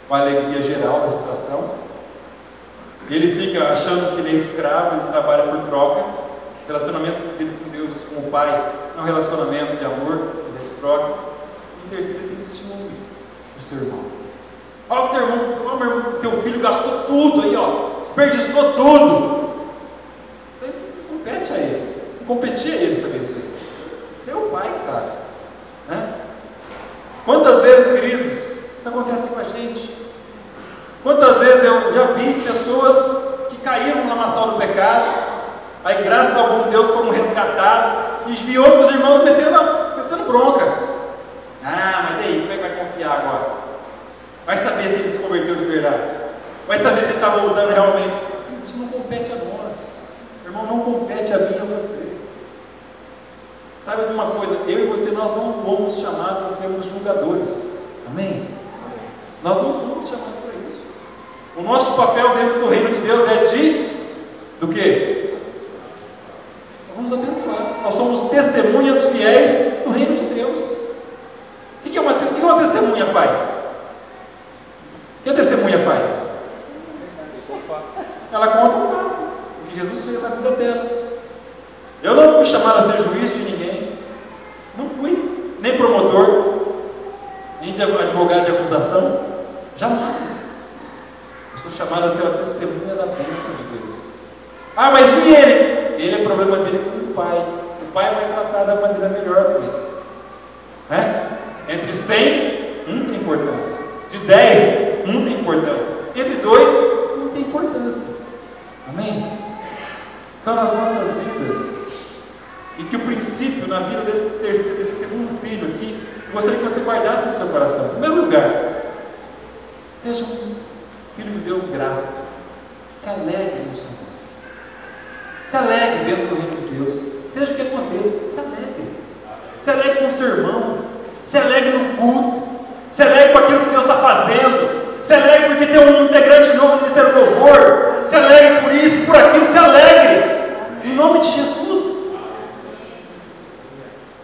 com a alegria geral da situação. Ele fica achando que ele é escravo, ele trabalha por troca. O relacionamento dele com Deus, com o Pai, é um relacionamento de amor, ele é de troca. E em terceiro, ele tem ciúme do seu irmão. Olha que teu irmão, meu irmão, teu filho gastou tudo aí, ó, desperdiçou tudo. Isso aí não compete a ele, não competia a ele saber isso aí. Isso é o pai que sabe, né? Quantas vezes, queridos, isso acontece com a gente? Quantas vezes eu já vi pessoas que caíram na lamaçal do pecado, aí graças a bom Deus foram resgatadas, e vi outros irmãos metendo bronca. Ah, mas aí, como é que vai confiar agora? Vai saber se ele se converteu de verdade? Vai saber se ele está voltando realmente? Isso não compete a nós, irmão, não compete a mim e a você. Sabe de uma coisa? Eu e você, nós não fomos chamados a sermos julgadores, amém? Nós não somos chamados para isso. O nosso papel dentro do reino de Deus é do quê? Nós vamos abençoar. Nós somos testemunhas fiéis do reino de Deus. O que uma testemunha faz? O que a testemunha faz? Ela conta o fato, o que Jesus fez na vida dela. Eu não fui chamado a ser juiz de ninguém. Não fui. Nem promotor, nem advogado de acusação. Jamais. Sou chamado a ser a testemunha da bênção de Deus. Ah, mas e ele? Ele é problema dele com o pai. O pai vai tratar da maneira melhor com ele. Né? Entre 100, um tem importância. De 10, um tem importância. Entre 2, um tem importância. Amém? Então, nas nossas vidas, e que o princípio na vida desse segundo filho aqui, eu gostaria que você guardasse no seu coração. Em primeiro lugar, seja um filho de Deus grato. Se alegre no Senhor. Se alegre dentro do reino de Deus. Seja o que aconteça, se alegre. Se alegre com o seu irmão. Se alegre no culto. Se alegre com aquilo que Deus está fazendo. Se alegre porque tem um integrante novo no Ministério do Louvor. Se alegre por isso, por aquilo. Se alegre. Em nome de Jesus.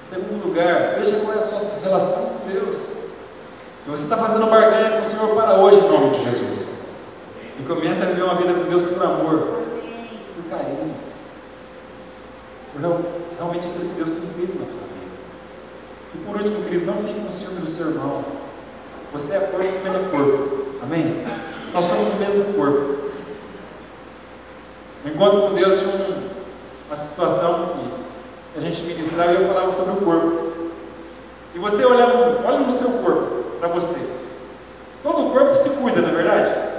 Em segundo lugar, veja qual é a sua relação com Deus. Se você está fazendo barganha com o Senhor, para hoje, em nome de Jesus. E comece a viver uma vida com Deus por amor, por carinho, por realmente aquilo que Deus tem feito na sua vida. E por último, querido, não fique com ciúme do seu irmão. Você é corpo como ele é corpo. Amém? Nós somos o mesmo corpo. No encontro com Deus tinha uma situação que a gente ministrava e eu falava sobre o corpo. E você olha no seu corpo, para você. Todo o corpo se cuida, não é verdade?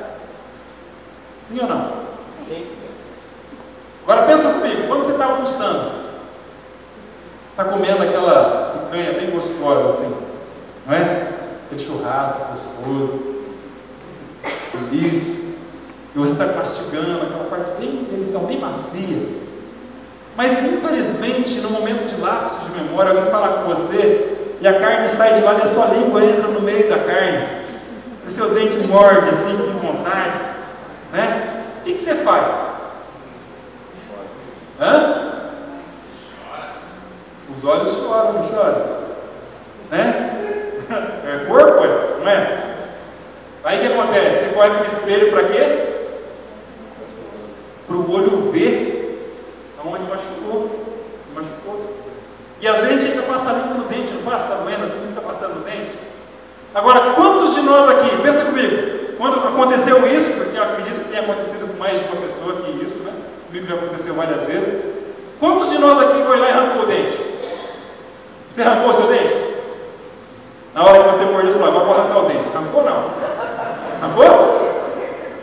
Sim ou não? Sim. Agora pensa comigo, quando você está almoçando, está comendo aquela picanha bem gostosa assim, não é? Aquele churrasco gostoso, delícia, e você está mastigando aquela parte bem deliciosa, bem macia. Mas infelizmente, no momento de lapso de memória, alguém falar com você e a carne sai de lá e a sua língua entra no meio da carne, e o seu dente morde assim com vontade, né? O que você faz? Hã? Os olhos choram, não choram? Né? É corpo, não é? Aí o que acontece? Você corre para o espelho para quê? Para o olho ver aonde machucou. Se machucou. E às vezes a gente ainda passa a língua no dente, não passa? Está doendo assim, fica passando no dente. Agora, quantos de nós aqui, pensa comigo, quando aconteceu isso, porque eu acredito que tenha acontecido com mais de uma pessoa que isso, né? Comigo já aconteceu várias vezes. Quantos de nós aqui foi lá e arrancou o dente? Você arrancou o seu dente? Na hora que você mordeu, você falou, agora vou arrancar o dente. Arrancou não? Arrancou?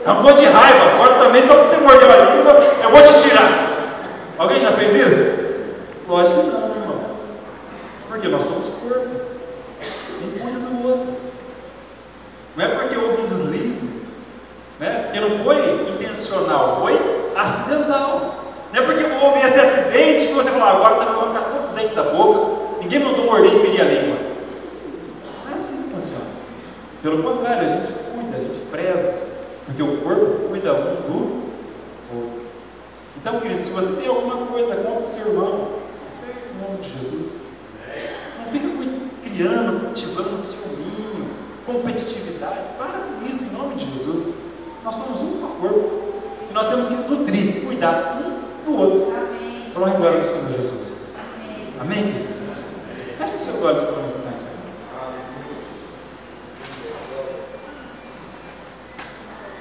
Arrancou de raiva. Agora também, só porque você mordeu a língua, eu vou te tirar. Alguém já fez isso? Lógico que não, meu irmão. Porque nós somos corpo. Um cuida do outro. Não é porque houve um deslize, né? Porque não foi intencional, foi acidental. Não é porque houve esse acidente que você falou, agora está me arrancar todos os dentes da boca, ninguém mandou morder e ferir a língua. Não é assim que funciona. Pelo contrário, a gente cuida, a gente preza, porque o corpo cuida um do outro. Então, querido, se você tem alguma coisa contra o seu irmão, acerte em nome de Jesus. Não fica criando, cultivando ciúminho, competitividade. Para com isso, em Nós somos um corpo. E nós temos que nutrir, cuidar um do outro. Para a glória do Senhor Jesus. Amém? Feche os seus olhos por um instante.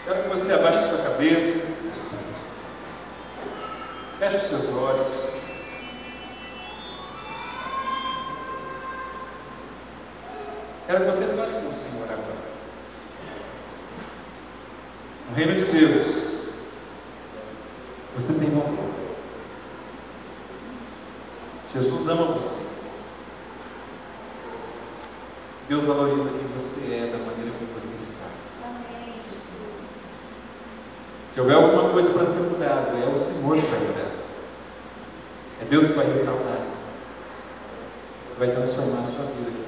Quero que você abaixe a sua cabeça. Feche os seus olhos. Quero que você fale com o Senhor agora. No reino de Deus, você tem valor. Jesus ama você. Deus valoriza quem você é, da maneira que você está. Se houver alguma coisa para ser mudada, é o Senhor que vai mudar. É Deus que vai restaurar. Vai transformar a sua vida.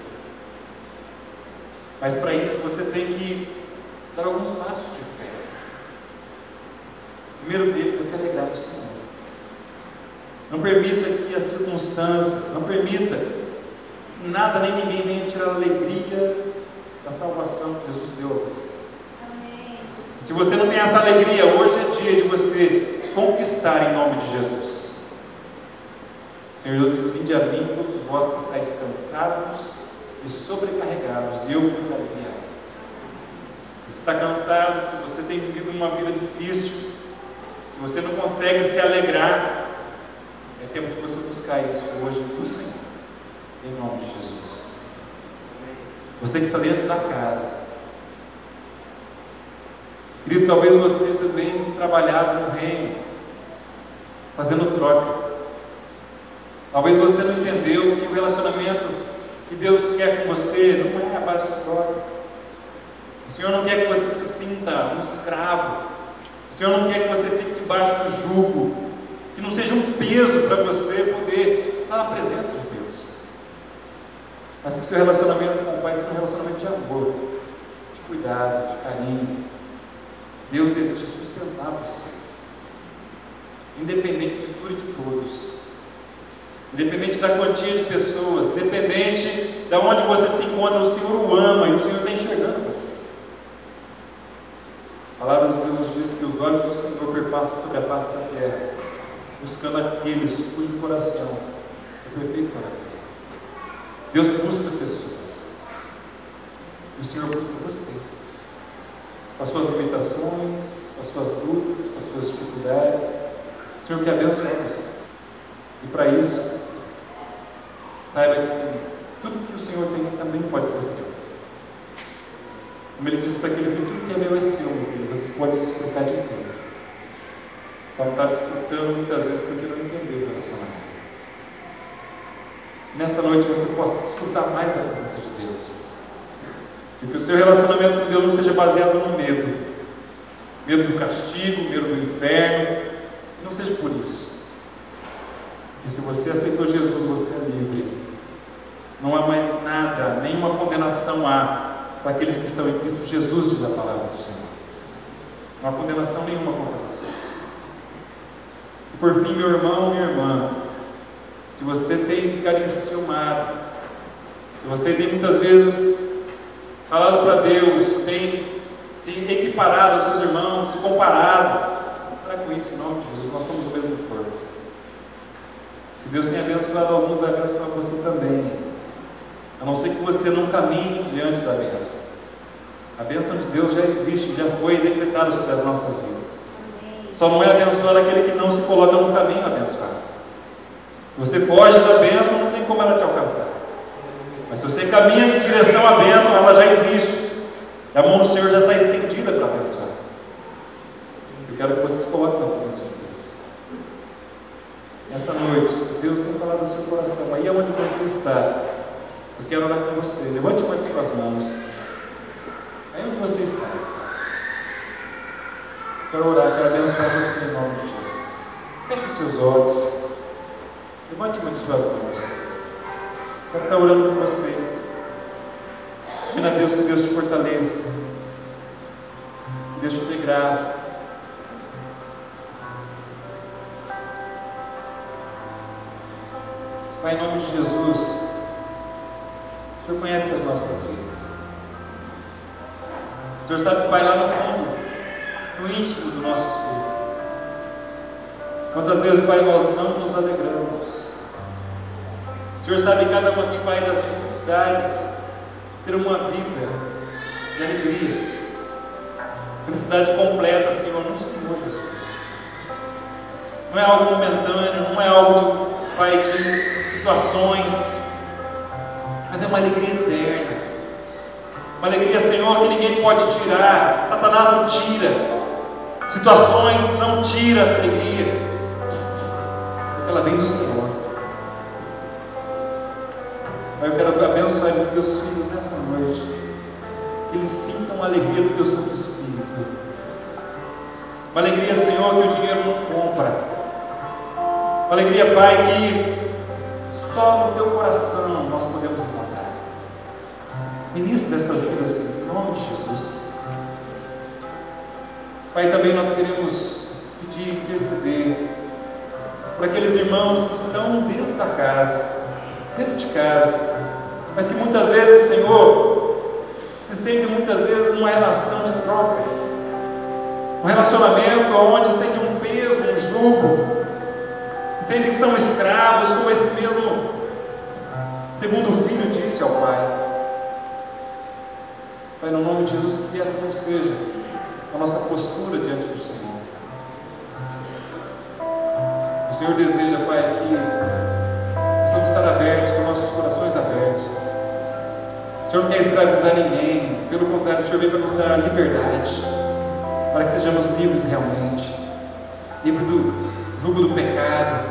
Mas para isso você tem que dar alguns passos de fé. O primeiro deles é se alegrar no Senhor. Não permita que as circunstâncias, não permita que nada nem ninguém venha tirar a alegria da salvação que Jesus deu a você. Se você não tem essa alegria, hoje é dia de você conquistar em nome de Jesus. O Senhor Jesus diz: vinde a mim todos vós que estáis cansados e sobrecarregados, e eu vos aliviarei. Se você está cansado, se você tem vivido uma vida difícil, se você não consegue se alegrar, é tempo de você buscar isso hoje do Senhor, em nome de Jesus. Você que está dentro da casa, querido, talvez você também tenha trabalhado no reino, fazendo troca. Talvez você não entendeu que o relacionamento que Deus quer com você não é a base de troca. O Senhor não quer que você se sinta um escravo. O Senhor não quer que você fique debaixo do jugo, que não seja um peso para você poder estar na presença de Deus. Mas que o seu relacionamento com o Pai seja um relacionamento de amor, de cuidado, de carinho. Deus deseja sustentar você, independente de tudo e de todos, independente da quantia de pessoas, independente de onde você se encontra, o Senhor o ama e o Senhor está enxergando você. A palavra de Deus nos diz que os olhos do Senhor perpassam sobre a face da terra, buscando aqueles cujo coração é perfeito para Ele. Deus busca pessoas, e o Senhor busca você, com as suas limitações, com as suas lutas, com as suas dificuldades. O Senhor quer abençoar você. E para isso, saiba que tudo que o Senhor tem também pode ser seu. Como Ele disse para aquele filho: tudo que é meu é seu, meu filho. Você pode desfrutar de tudo. Só não está desfrutando muitas vezes porque não entendeu o relacionamento. Nessa noite você possa desfrutar mais da presença de Deus. E que o seu relacionamento com Deus não seja baseado no medo. Medo do castigo, medo do inferno. Que não seja por isso. Que se você aceitou Jesus, você é livre. Não há mais nada, nenhuma condenação há para aqueles que estão em Cristo Jesus, diz a palavra do Senhor. Não há condenação nenhuma contra você. E por fim, meu irmão, minha irmã, se você tem ficado enciumado, se você tem muitas vezes falado para Deus, tem se equiparado aos seus irmãos, se comparado, para com isso, em nome de Jesus. Nós somos o mesmo corpo. Se Deus tem abençoado alguns, vai abençoar você também. A não ser que você não caminhe diante da bênção. A bênção de Deus já existe, já foi decretada sobre as nossas vidas. Só não é abençoar aquele que não se coloca no caminho abençoado. Se você foge da bênção, não tem como ela te alcançar. Mas se você caminha em direção à bênção, ela já existe. A mão do Senhor já está estendida para abençoar. Eu quero que você se coloque na presença de Deus. Nessa noite, se Deus tem falado no seu coração, aí é onde você está, eu quero orar com você. Levante uma de suas mãos. Aí onde você está. Quero orar, quero abençoar você em nome de Jesus. Feche os seus olhos. Levante uma de suas mãos. Quero estar orando por você. Pedindo a Deus que Deus te fortaleça. Que Deus te dê graça. Pai, em nome de Jesus, o Senhor conhece as nossas vidas. O Senhor sabe, Pai, lá no fundo, no íntimo do nosso ser. Quantas vezes, Pai, nós não nos alegramos. O Senhor sabe cada um aqui, Pai, das dificuldades de ter uma vida de alegria, felicidade completa, Senhor, no Senhor Jesus. Não é algo momentâneo, não é algo Pai, de situações, mas é uma alegria eterna. Uma alegria, Senhor, que ninguém pode tirar. Satanás não tira. Situações não tiram essa alegria, porque ela vem do Senhor. Pai, eu quero abençoar esses teus filhos nessa noite, que eles sintam a alegria do teu Santo Espírito. Uma alegria, Senhor, que o dinheiro não compra. Uma alegria, Pai, que só no teu coração nós podemos encontrar. Ministra essas vidas em nome de Jesus. Pai, também nós queremos pedir e interceder por aqueles irmãos que estão dentro da casa, dentro de casa, mas que muitas vezes, Senhor, se sentem muitas vezes numa relação de troca, um relacionamento onde se sente um peso, um jugo, se sente que são escravos, como esse mesmo segundo filho disse ao Pai. Pai, no nome de Jesus, que essa não seja a nossa postura diante do Senhor. O Senhor deseja, Pai, que possamos estar abertos, com nossos corações abertos. O Senhor não quer escravizar ninguém, pelo contrário, o Senhor veio para nos dar a liberdade, para que sejamos livres realmente, livres do jugo do pecado,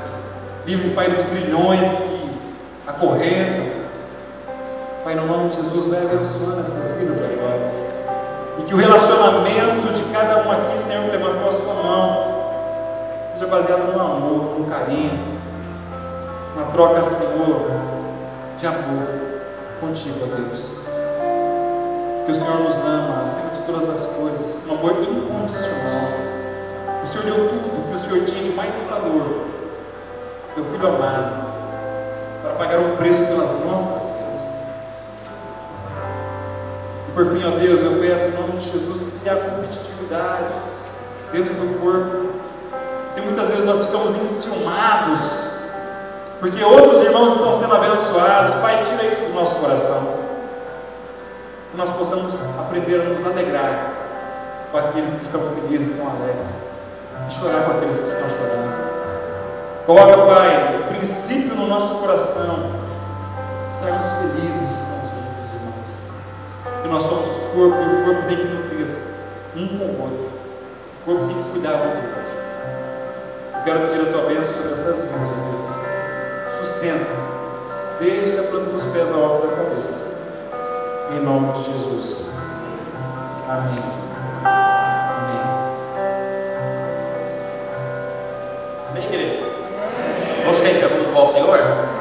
livres, Pai, dos grilhões que acorrentam. Pai, no nome de Jesus, vai abençoando essas vidas agora. E que o relacionamento de cada um aqui, Senhor, que levantou a sua mão, seja baseado no amor, no carinho, na troca, Senhor, de amor contigo, ó Deus. Que o Senhor nos ama acima de todas as coisas, um amor incondicional. O Senhor deu tudo que o Senhor tinha de mais valor, teu Filho amado, para pagar o preço pelas nossas vidas. Por fim, ó Deus, eu peço em nome de Jesus que se há competitividade dentro do corpo, se muitas vezes nós ficamos enciumados, porque outros irmãos estão sendo abençoados, Pai, tira isso do nosso coração, que nós possamos aprender a nos alegrar com aqueles que estão felizes, estão alegres, e chorar com aqueles que estão chorando. Coloca, Pai, esse princípio no nosso coração, estarmos felizes com os outros irmãos, que nós somos corpo e o corpo tem que nutrir um com o outro, o corpo tem que cuidar um do outro. Eu quero pedir a tua bênção sobre essas vidas, ó Deus. Sustenta, desde a planta dos pés ao alto da cabeça, em nome de Jesus. Amém, Senhor. Amém. Amém, igreja? Vamos ficar em pé, vamos louvar o Senhor?